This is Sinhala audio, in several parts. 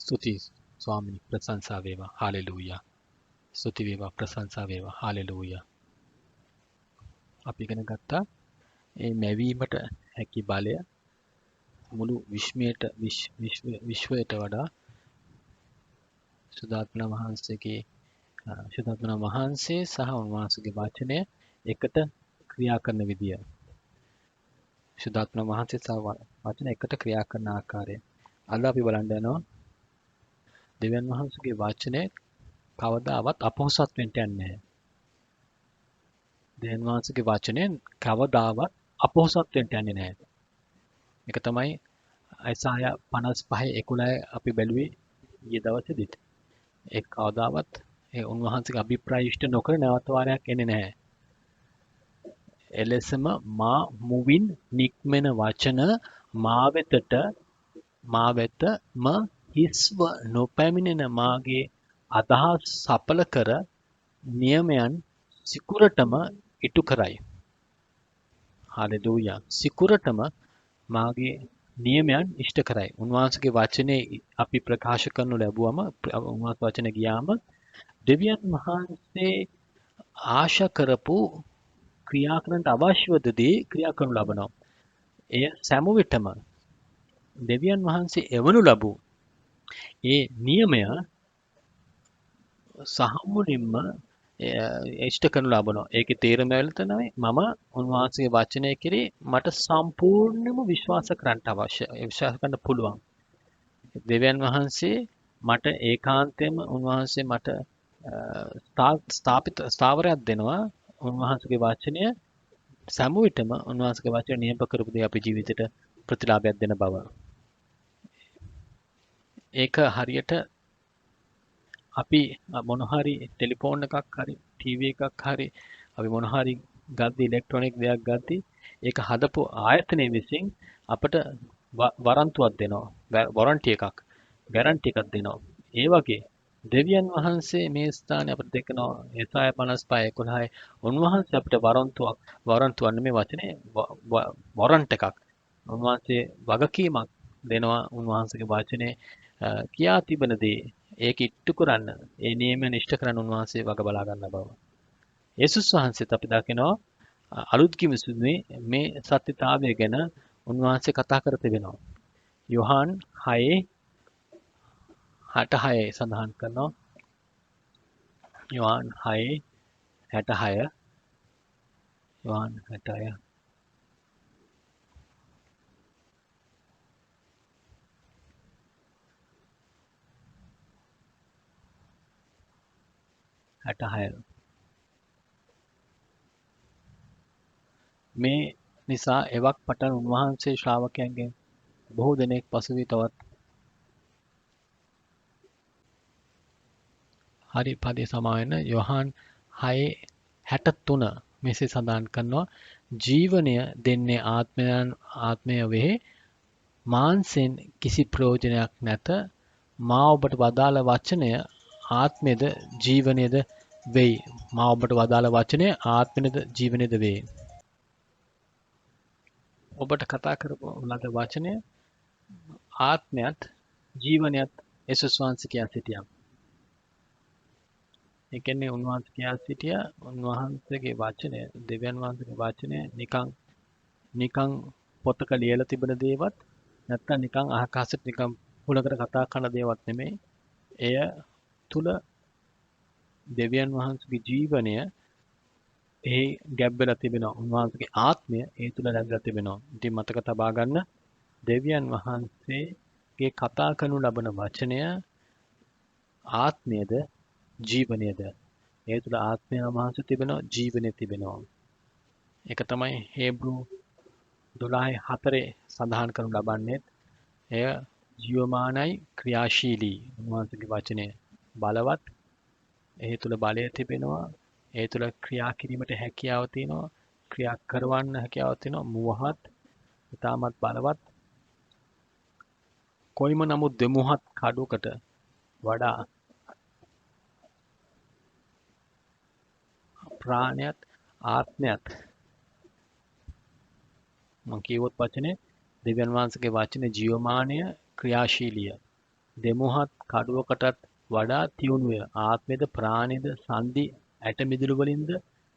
ස්තුති ස්වාමිනී ප්‍රශංසා වේවා හාලෙලූයා. ස්තුති වේවා ප්‍රශංසා වේවා හාලෙලූයා. අපි ඉගෙන ගත්තා මේ මැවීමට හැකි බලය මුළු විශ්වයට වඩා සුදාත්මන වහන්සේගේ සුදාත්මන වහන්සේ සහ උන්වහන්සේගේ වචනය එකට ක්‍රියා කරන විදිය. සුදාත්මන වහන්සේ සහ වචන එකට ක්‍රියා කරන ආකාරය. අද අපි බලන්න යනවා දෙවියන් වහන්සේගේ වචනේ කවදාවත් අපොහසත් වෙන්න යන්නේ නැහැ. දෙවියන් වහන්සේගේ වචනේ කවදාවත් අපොහසත් වෙන්න යන්නේ නැහැ. ඒක තමයි අයිසායා 55:11 අපි බැලුවේ ඊයේ දවසේදීත්. ඒ කවදාවත් ඒ උන්වහන්සේගේ අභිප්‍රාය ඉෂ්ට නොකර නැවත වාරයක් එන්නේ නැහැ. එලෙසම මා මුවින් නික්මෙන වචන මා වෙතම හිස්ව නොපැමිණෙන මාගේ අදහස් සඵල කර නියමයන් සිකුරටම ඉටු කරයි. හාලෙලූයා. සිකුරටම මාගේ නියමයන් ඉෂ්ට කරයි. උන්වහන්සේගේ වචනේ අපි ප්‍රකාශ කරනු ලැබුවම උන්වහන්සේ වචනේ ගියාම දෙවියන් වහන්සේ ආශා කරපු ක්‍රියා කරන්නට අවශ්‍ය දේ ක්‍රියා කරනු ලබනවා. එය සෑම විටම දෙවියන් වහන්සේ එවනු ලබූ ඒ නියමය සහමුලින්ම ඉෂ්ට කරනු ලබනවා. ඒකේ තේරුම තමයි මම උන්වහන්සේගේ වචනය කෙරේ මට සම්පූර්ණයෙන්ම විශ්වාස කරන්න අවශ්‍යයි. විශ්වාස කරන්න පුළුවන්. දෙවියන් වහන්සේ මට ඒකාන්තයෙන්ම උන්වහන්සේ මට ස්ථාවරයක් දෙනවා. උන්වහන්සේගේ වචනය සෑම විටම උන්වහන්සේගේ වචනය නියම කරපු දේ අපේ ජීවිතේට ප්‍රතිලාභයක් දෙන බව. ඒක හරියට අපි මොන හරි ටෙලිෆෝන් එකක් හරි ටීවී එකක් හරි අපි මොන හරි ගද්දි ඉලෙක්ට්‍රොනික දෙයක් ගද්දි ඒක හදපු ආයතනය විසින් අපට වරන්තුවක් දෙනවා වොරන්ටි එකක් ගැරන්ටි එකක් දෙනවා ඒ වගේ දෙවියන් වහන්සේ මේ ස්ථානයේ අපිට දෙකනවා යසාය 55:11 උන්වහන්සේ අපිට වරන්තුවක් නෙමෙයි වචනේ වොරන්ට් එකක් උන්වහන්සේ වගකීමක් දෙනවා උන්වහන්සේගේ වචනේ කියා තිබෙන දේ ඒක ඉට්ටු කරන්න ඒ නියමන ඉෂ්ට කරන්න උන්වහන්සේ වග බලා ගන්න බව. යේසුස් වහන්සේත් අපි දකිනවා අලුත් කිවිසුමේ මේ සත්‍යතාවය ගැන උන්වහන්සේ කතා කර තිබෙනවා. යොහාන් 6:66 සඳහන් කරනවා. යොහාන් 6:66 යොහාන් 6:66 66 මේ නිසා එවක් පටන් උන්වහන්සේ ශ්‍රාවකයන්ගෙන් බොහෝ දෙනෙක් පසුවී තවත් හරි පදේ සමාවෙන්න යොහාන් 6:63 මෙසේ සඳහන් කරනවා ජීවනය දෙන්නේ ආත්මය වේ මාංශෙන් කිසි ප්‍රයෝජනයක් නැත මා ඔබට වදාළ වචනය ආත්මෙද ජීවනයේද වෙයි මා ඔබට වදාළ වචනය ආත්මෙද ජීවනයේද වේ ඔබට කතා කරපු ලද වචනය ආත්මයත් ජීවනයත් යේසුස් වහන්සේ කියා සිටියා. ඒ කියන්නේ උන්වහන්සේ කියා සිටියා උන්වහන්සේගේ වචනය දෙවියන් වහන්සේගේ වචනය නිකන් පොතක ලියලා තිබෙන දේවත් නැත්නම් නිකන් අහකාසට නිකන් හුලකට කතා කරන දේවත් නෙමෙයි. එය තුල දෙවියන් වහන්සේගේ ජීවනය ඒ ගැබ් වෙලා තිබෙනවා. උන්වහන්සේගේ ආත්මය ඒ තුල රැඳලා තිබෙනවා. ඉතින් මතක තබා ගන්න දෙවියන් වහන්සේගේ කතා කරනු ලබන වචනය ආත්මයේද ජීවනයේද ඒ තුල ආත්මය වහන්සේ තිබෙනවා ජීවනය තිබෙනවා. ඒක තමයි හේබ්‍රු 12:4 සඳහන් කරනු ලබන්නේ. එය ජීවමානයි ක්‍රියාශීලී උන්වහන්සේගේ වචනය බලවත් ඒ තුල බලය තිබෙනවා ඒ තුල ක්‍රියා කිරීමට හැකියාව තියෙනවා ක්‍රියා කරවන්න හැකියාව තියෙනවා මුවහත් ඉතාමත් බලවත් කොයිම නමුත් දෙමුහත් කඩුවකට වඩා ප්‍රාණයත් ආත්මයත් මම කියවොත් වචනේ දෙවියන් වහන්සේගේ වචනේ ජීවමානය ක්‍රියාශීලිය දෙමුහත් කඩුවකටත් වඩා තියුණුය. ආත්මෙද ප්‍රාණෙද සන්ධි ඇටමිදුළු වලින්ද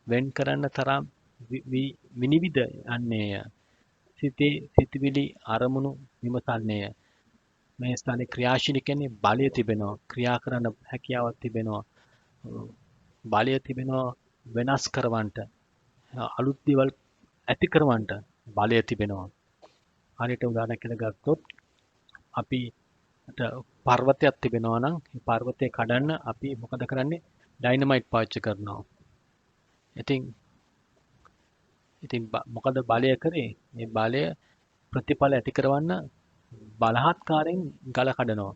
වෙන් කරන්න තරම් විනිවිද යන්නේය. සිතේ සිතවිලි අරමුණු විමසන්නේය. මේ ස්ථානයේ ක්‍රියාශීලී කියන්නේ බලය තිබෙනවා. ක්‍රියා කරන්න හැකියාවක් තිබෙනවා. බලය තිබෙනවා වෙනස් කරවන්නට. අලුත් දේවල් ඇති කරවන්නට බලය තිබෙනවා. හරියට උදාහරණයක් ගත්තොත් අපි පර්වතයක් තිබෙනවා නම් ඒ පර්වතය කඩන්න අපි මොකද කරන්නේ? ඩයිනමයිට් පාවිච්චි කරනවා. ඉතින් මොකද බලය කරේ? මේ බලය ප්‍රතිඵල ඇති කරවන්න බලහත්කාරයෙන් ගල කඩනවා.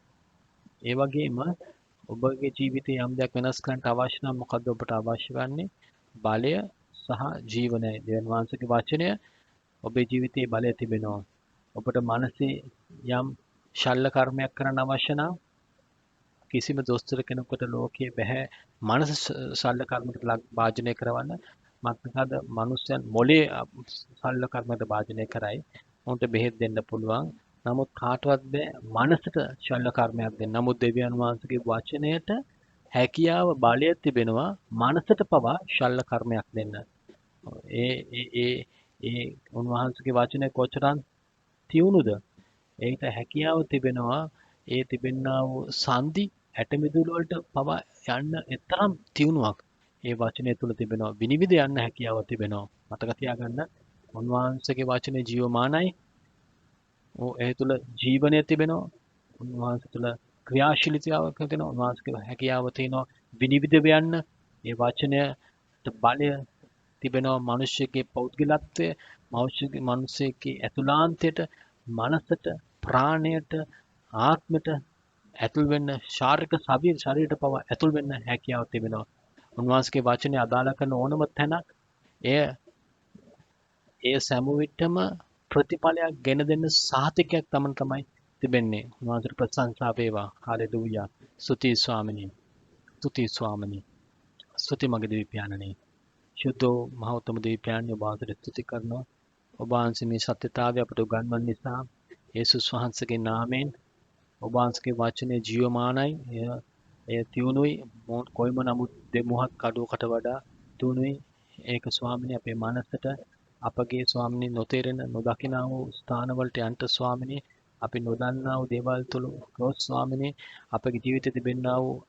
ඒ වගේම ඔබගේ ජීවිතයේ යම් දෙයක් වෙනස් කරන්න අවශ්‍ය නම් මොකද්ද ඔබට අවශ්‍ය වන්නේ? බලය සහ ජීවනය. දෙවියන් වහන්සේගේ වචනය ඔබේ ජීවිතයේ බලය තිබෙනවා. ඔබට මනසේ යම් ශල්‍ය කර්මයක් කරන්න අවශ්‍ය නම් කිසිම දොස්තර කෙනෙකුට ලෝකයේ බෑ මනස ශල්‍ය කර්මයකට භාජනය කරවන්න. මොකද මනුස්සයන් මොලේ ශල්‍ය කර්මයකට භාජනය කරයි. උන්ට බෙහෙත් දෙන්න පුළුවන්. නමුත් කාටවත් බෑ මනසට ශල්‍ය කර්මයක් දෙන්න. නමුත් දෙවියන් වහන්සේගේ වචනයට හැකියාව බලය තිබෙනවා මනසට පවා ශල්‍ය කර්මයක් දෙන්න. ඒ උන්වහන්සේගේ වචනය කොතරම් තියුණුද? ඒකට හැකියාව තිබෙනවා. ඒ තිබෙන්නා වූ සංදි ඇටමිදුළු වලට පවා යන්න එතරම් තියුණුවක් ඒ වචනය තුල තිබෙනවා. විනිවිද යන්න හැකියාව තිබෙනවා. මතක තියාගන්න උන්වහන්සේගේ වචනේ ජීවමානයි. ඒ තුල ජීවනය තිබෙනවා. උන්වහන්සේ තුල ක්‍රියාශීලීතාවයක් තියෙනවා. උන්වහන්සේගේ හැකියාව තියෙනවා විනිවිද යන්න. ඒ වචනයට බලය තිබෙනවා. මිනිස්සෙගේ පෞද්ගලත්වය, මිනිස්සෙගේ ඇතුළාන්තයට, මනසට, ප්‍රාණයට, ආත්මයට ඇතුල් වෙන්න ශාරීරික ශරීරයට පවා ඇතුල් වෙන්න හැකියාව තිබෙනවා. උන්වහන්සේගේ වචනේ අදාළ කරන ඕනම තැනක් ඒ සෑම විටම ප්‍රතිඵලයක් ගෙන දෙන්න සාතිකයක් තමයි තිබෙන්නේ. උන්වහන්සේට ප්‍රශංසා වේවා. හalleluya. ස්තුති ස්වාමිනී. ස්තුති ස්වාමිනී. ස්තුති මගේ දෙවි පියාණනි. ශුද්ධ මහෞතම දෙවි පියාණනි ඔබ වහන්සේට ස්තුති කරනවා. ඔබ වහන්සේ මේ සත්‍යතාවය අපට උගන්වන නිසා යේසුස් වහන්සේගේ නාමයෙන් ඔබ වහන්සේගේ වචනේ ජීවමානයි. එය තියුණුයි. කොයිම නමුත් දෙමුහත් කඩුවකට වඩා තියුණුයි. ඒක ස්වාමිනේ අපේ මනසට අපගේ ස්වාමිනේ නොතේරෙන නොදකිනා වූ ස්ථානවලට යන්ට ස්වාමිනේ අපි නොදන්නා වූ දේවල් තුළ ගොස් ස්වාමිනේ අපගේ ජීවිතේ තිබෙනා වූ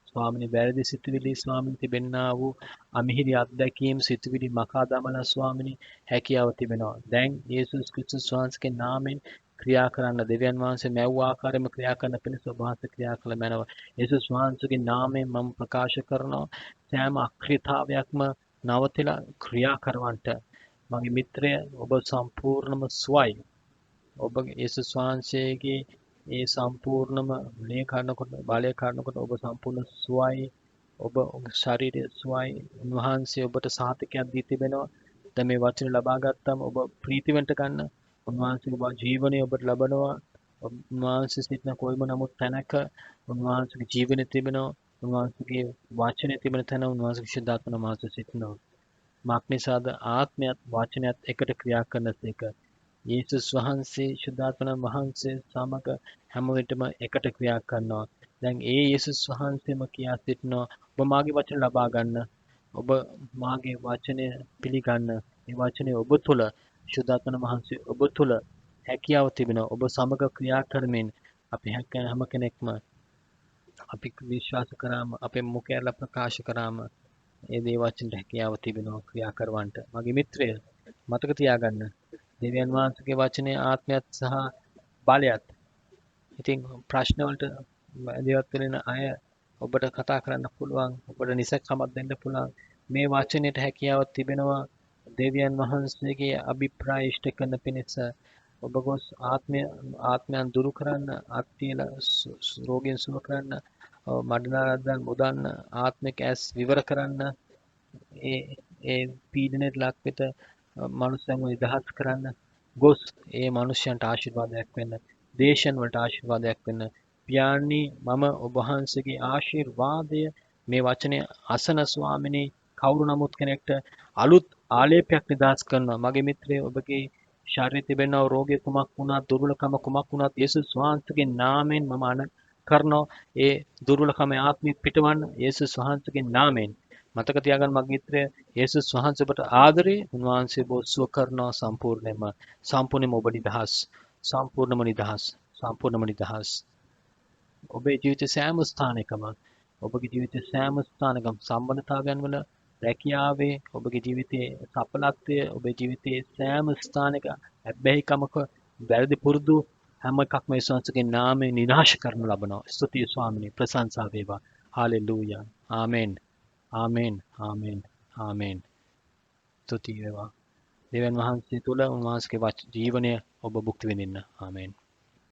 ස්වාමිනේ වැරදි සිතුවිලි ස්වාමිනේ තිබෙනා වූ අමිහිරි අත්දැකීම් සිතුවිලි මකා දමලා ස්වාමිනේ හැකියාව තිබෙනවා. දැන් යේසුස් ක්‍රිස්තුස් වහන්සේගේ නාමයෙන් ක්‍රියා කරන්න දෙවියන් වහන්සේ මැව් ආකාරයෙන්ම ක්‍රියා කරන පිණිස ඔබ වහන්සේ ක්‍රියා කළ මැනව. යේසුස් වහන්සේගේ නාමයෙන් මම ප්‍රකාශ කරනවා සෑම අක්‍රියතාවයක්ම නවතිලා ක්‍රියා කරවන්නට මගේ මිත්‍රය ඔබ සම්පූර්ණම සුවයි. ඔබ යේසුස් වහන්සේගේ ඒ සම්පූර්ණම මේ කරනකොට බලය කරනකොට ඔබ සම්පූර්ණ සුවයි. ඔබ ශරීරය සුවයි. උන්වහන්සේ ඔබට සාතිකයක් දී තිබෙනවා. දැන් මේ වචන ලබා ගත්තම ඔබ ප්‍රීතිවෙන්ට ගන්න. උන්වහන්සේගේ ජීවනය ඔබට ලබනවා. උන්වහන්සේ සිටින කොයිම නමුත් තැනක උන්වහන්සේගේ ජීවනය තිබෙනවා. උන්වහන්සේගේ වචනය තිබෙන තැන උන්වහන්සේගේ ශුද්ධාත්ම මාස සිටිනවා. මාක්නිසාද ආත්මයත් වචනයත් එකට ක්‍රියා කරනසේක. යේසුස් වහන්සේ ශුද්ධාත්ම වහන්සේ සමග හැම විටම එකට ක්‍රියා කරනවා. දැන් ඒ යේසුස් වහන්සේම කියා සිටිනවා ඔබ මාගේ වචන ලබා ගන්න. ඔබ මාගේ වචනය පිළිගන්න. මේ වචනය ඔබ තුළ ශුද්ධාත්ම වහන්සේ ඔබ තුළ හැකියාව තිබෙනවා. ඔබ සමග ක්‍රියා කරමින් අපි හැම කෙනෙක්ම අපි විශ්වාස කරාම අපේ මුඛයල ප්‍රකාශ කරාම ඒ දේ වචනට හැකියාව තිබෙනවා ක්‍රියා කරවන්නට. මගේ මිත්‍රය මතක තියාගන්න. දෙවියන් වහන්සේගේ වචනේ ආත්මයත් සහ බලයත්. ඉතින් ප්‍රශ්න වලට දේවත් වෙන අය ඔබට කතා කරන්න පුළුවන්. ඔබට නිසකමක් දෙන්න පුළුවන්. මේ වචනයට හැකියාව තිබෙනවා. දෙවියන් වහන්සේගේ අභිප්‍රාය ඉෂ්ට කරන පිණිස ඔබ ගොස් ආත්මයන් දුරු කරන්න, අත්තිල රෝගීන් සුව කරන්න, මඩනාරද්දන් මුදන්න, ආත්මික ඇස් විවර කරන්න, ඒ පීඩනයට ලක්වෙත මනුස්සයන්ව නිදහස් කරන්න, ගොස් ඒ මනුෂ්‍යයන්ට ආශිර්වාදයක් වෙන්න, දේශයන් වලට ආශිර්වාදයක් වෙන්න. පියාණනි මම ඔබ වහන්සේගේ ආශිර්වාදය මේ වචනේ අසන ස්වාමිනේ කවුරු නමුත් කෙනෙක්ට අලුත් ආලේපයක් නිදහස් කරනවා. මගේ මිත්‍රය ඔබගේ ශාරීරික තිබෙනා වූ රෝගය කුමක් වුණත් දුර්වලකම කුමක් වුණත් යේසුස් වහන්සේගේ නාමයෙන් මම කරනවා ඒ දුර්වලකම ආත්මික පිටවන්න යේසුස් වහන්සේගේ නාමයෙන් මතක තියාගන්න මගේ මිත්‍රය යේසුස් වහන්සේ ඔබට ආදරේ උන්වහන්සේ ඔබ සුව කරනවා සම්පූර්ණයෙන්ම ඔබ නිදහස් සම්පූර්ණම නිදහස් ඔබේ ජීවිතයේ සෑම ස්ථානයකම ඔබගේ ජීවිතයේ සෑම ස්ථානකම සම්බන්ධතාවයන් වල රැකියාවේ ඔබගේ ජීවිතයේ සඵලත්වය ඔබේ ජීවිතයේ සෑම ස්ථානයක හැබැයිකමක වැරදි පුරුදු හැම එකක්ම යේසුස්ගේ නාමයෙන් විනාශ කරනු ලබනවා. ස්තුතියි ස්වාමිනේ ප්‍රශංසා වේවා. හාලෙලූයා. ආමෙන්. ආමෙන්. ආමෙන්. ආමෙන්. ස්තුතියි වේවා. දෙවියන් වහන්සේ තුල උන්වහන්සේගේ ජීවනය ඔබ භුක්ති විඳින්න. ආමෙන්.